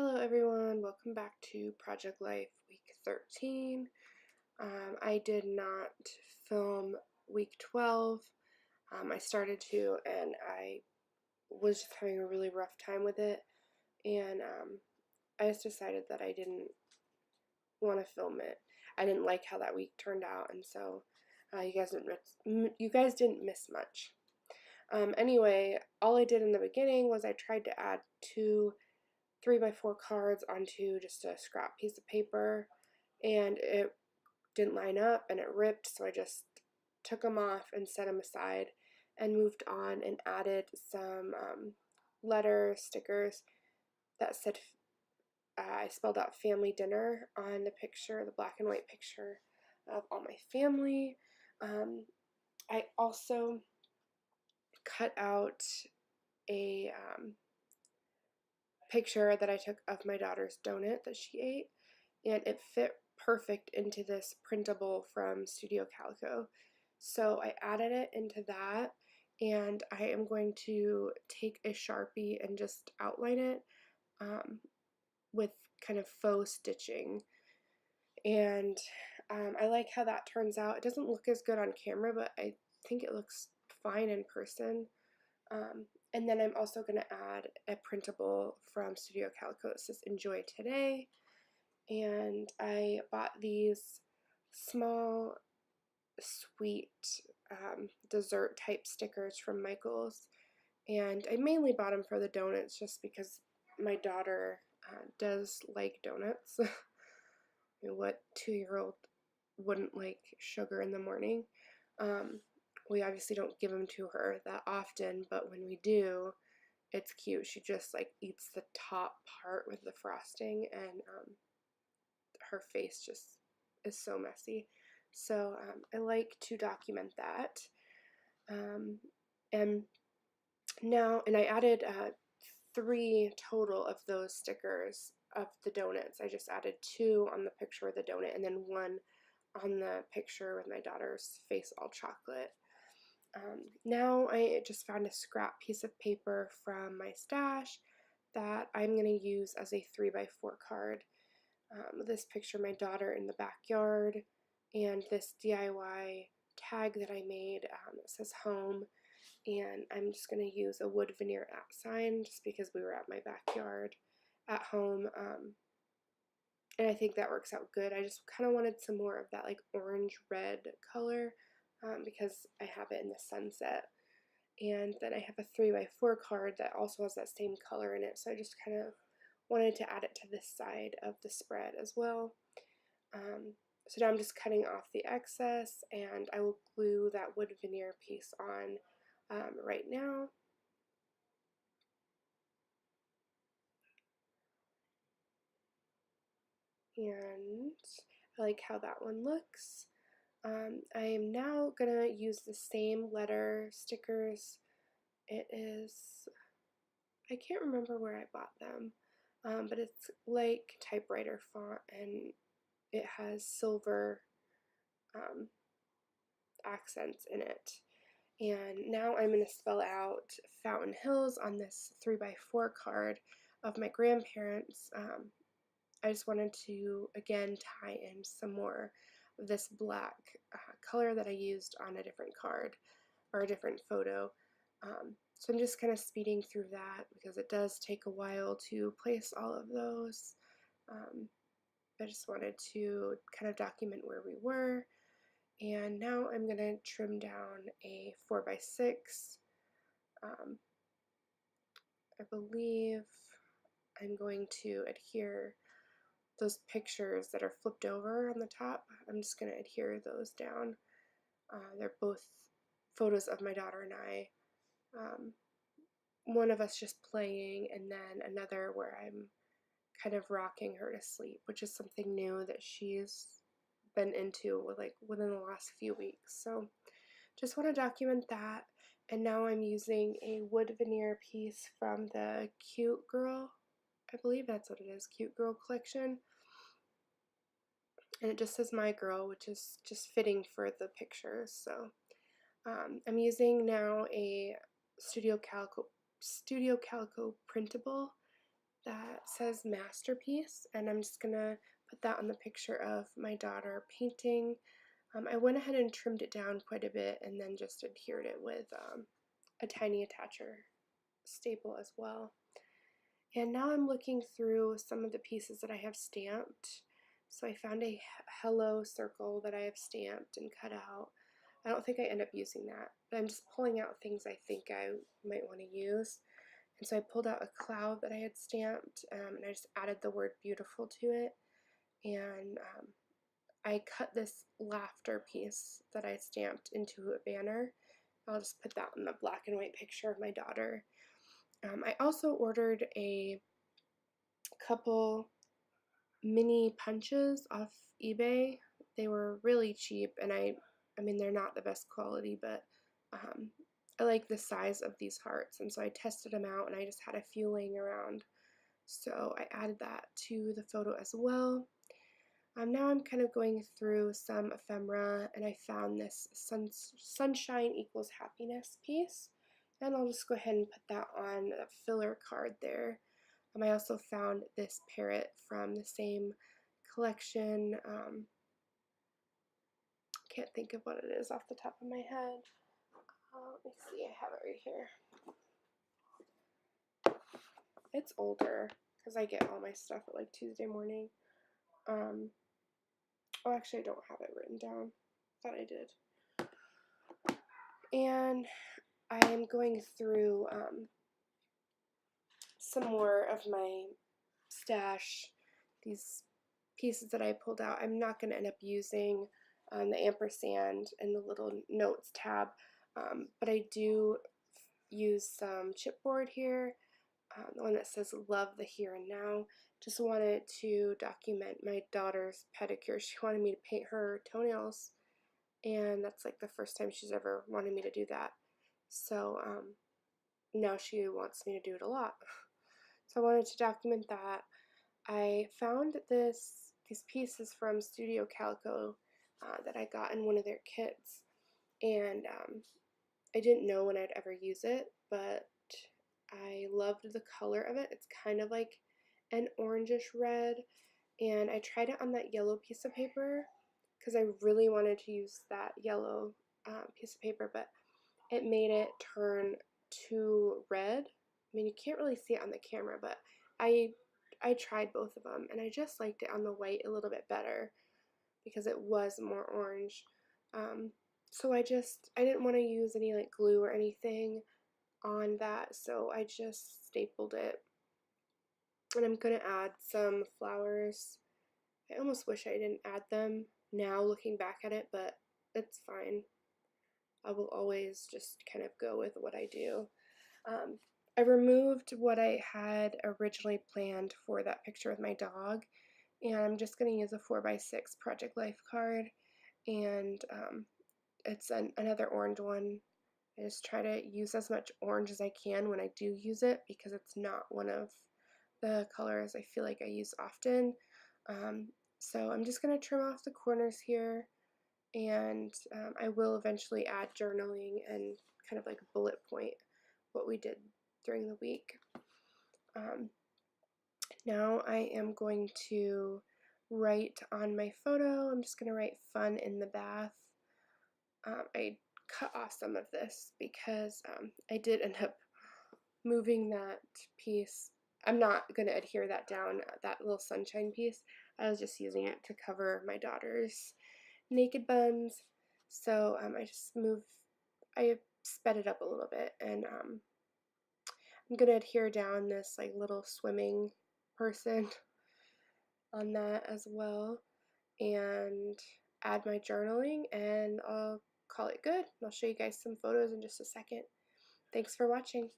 Hello everyone, welcome back to Project Life week 13. I did not film week 12. I started to and I was just having a really rough time with it, and I just decided that I didn't want to film it. I didn't like how that week turned out, and so you guys didn't miss much. Anyway, all I did in the beginning was I tried to add two 3x4 cards onto just a scrap piece of paper, and it didn't line up and it ripped, so I just took them off and set them aside and moved on and added some letter stickers that said I spelled out family dinner on the picture, the black and white picture of all my family. I also cut out a picture that I took of my daughter's donut that she ate, and it fit perfect into this printable from Studio Calico. So I added it into that, and I am going to take a Sharpie and just outline it with kind of faux stitching. And I like how that turns out. It doesn't look as good on camera, but I think it looks fine in person. And then I'm also going to add a printable from Studio Calico. It says Enjoy Today. And I bought these small, sweet dessert type stickers from Michaels. And I mainly bought them for the donuts just because my daughter does like donuts. What 2-year-old wouldn't like sugar in the morning? We obviously don't give them to her that often, but when we do, it's cute. She just like eats the top part with the frosting, and her face just is so messy. So I like to document that. And I added 3 total of those stickers of the donuts. I just added 2 on the picture of the donut and then 1 on the picture with my daughter's face all chocolate. Now I just found a scrap piece of paper from my stash that I'm going to use as a 3x4 card. This picture of my daughter in the backyard, and this DIY tag that I made that says home, and I'm just going to use a wood veneer @ sign just because we were at my backyard at home, and I think that works out good. I just kind of wanted some more of that like orange-red color because I have it in the sunset. And then I have a 3x4 card that also has that same color in it, so I just kind of wanted to add it to this side of the spread as well. So now I'm just cutting off the excess, and I will glue that wood veneer piece on right now. And I like how that one looks. I am now going to use the same letter stickers. It is, I can't remember where I bought them, but it's like typewriter font, and it has silver accents in it. And now I'm going to spell out Fountain Hills on this 3x4 card of my grandparents. I just wanted to, again, tie in some more of this black color that I used on a different card or a different photo. So I'm just kind of speeding through that because it does take a while to place all of those. I just wanted to kind of document where we were. And now I'm going to trim down a 4x6. I believe I'm going to adhere those pictures that are flipped over on the top. I'm just going to adhere those down. They're both photos of my daughter and I. One of us just playing, and then another where I'm kind of rocking her to sleep, which is something new that she's been into within the last few weeks. So just want to document that. And now I'm using a wood veneer piece from the Cute Girl, I believe that's what it is, Cute Girl collection. And it just says My Girl, which is just fitting for the pictures. So I'm using now a Studio Calico printable that that says masterpiece, and I'm just gonna put that on the picture of my daughter painting. I went ahead and trimmed it down quite a bit and then just adhered it with a tiny attacher staple as well. And now I'm looking through some of the pieces that I have stamped. So I found a hello circle that I have stamped and cut out. I don't think I end up using that, but I'm just pulling out things I think I might want to use. And so I pulled out a cloud that I had stamped, and I just added the word beautiful to it. And I cut this laughter piece that I stamped into a banner. I'll just put that in the black and white picture of my daughter. I also ordered a couple mini punches off eBay. They were really cheap, and I mean, they're not the best quality, but I like the size of these hearts, and so I tested them out, and I just had a few laying around. So I added that to the photo as well. Now I'm kind of going through some ephemera, and I found this sunshine equals happiness piece, and I'll just go ahead and put that on a filler card there. I also found this parrot from the same collection. Can't think of what it is off the top of my head. Let me see, I have it right here. It's older because I get all my stuff at like Tuesday morning. Oh, actually, I don't have it written down. Thought I did. And I am going through some more of my stash, these pieces that I pulled out. I'm not going to end up using the ampersand and the little notes tab, but I do use some chipboard here, the one that says love the here and now. Just wanted to document my daughter's pedicure. She wanted me to paint her toenails, and that's like the first time she's ever wanted me to do that. So now she wants me to do it a lot. So I wanted to document that. I found these pieces from Studio Calico that I got in one of their kits, and I didn't know when I'd ever use it, but I loved the color of it. It's kind of like an orangish red, and I tried it on that yellow piece of paper because I really wanted to use that yellow piece of paper, but it made it turn too red. I mean, you can't really see it on the camera, but I tried both of them, and I just liked it on the white a little bit better because it was more orange. So I didn't want to use any like glue or anything on that, so I just stapled it. And I'm gonna add some flowers. I almost wish I didn't add them now looking back at it, but it's fine. I will always just kind of go with what I do. I removed what I had originally planned for that picture with my dog, and I'm just going to use a 4x6 Project Life card, and it's another orange one. I just try to use as much orange as I can when I do use it because it's not one of the colors I feel like I use often. So I'm just going to trim off the corners here, and I will eventually add journaling and kind of like bullet point what we did during the week. Now I am going to write on my photo. I'm just going to write fun in the bath. I cut off some of this because I did end up moving that piece. I'm not going to adhere that down, that little sunshine piece. I was just using it to cover my daughter's naked buns. So I sped it up a little bit, and I'm going to adhere down this like little swimming person on that as well, and add my journaling, and I'll call it good. I'll show you guys some photos in just a second. Thanks for watching.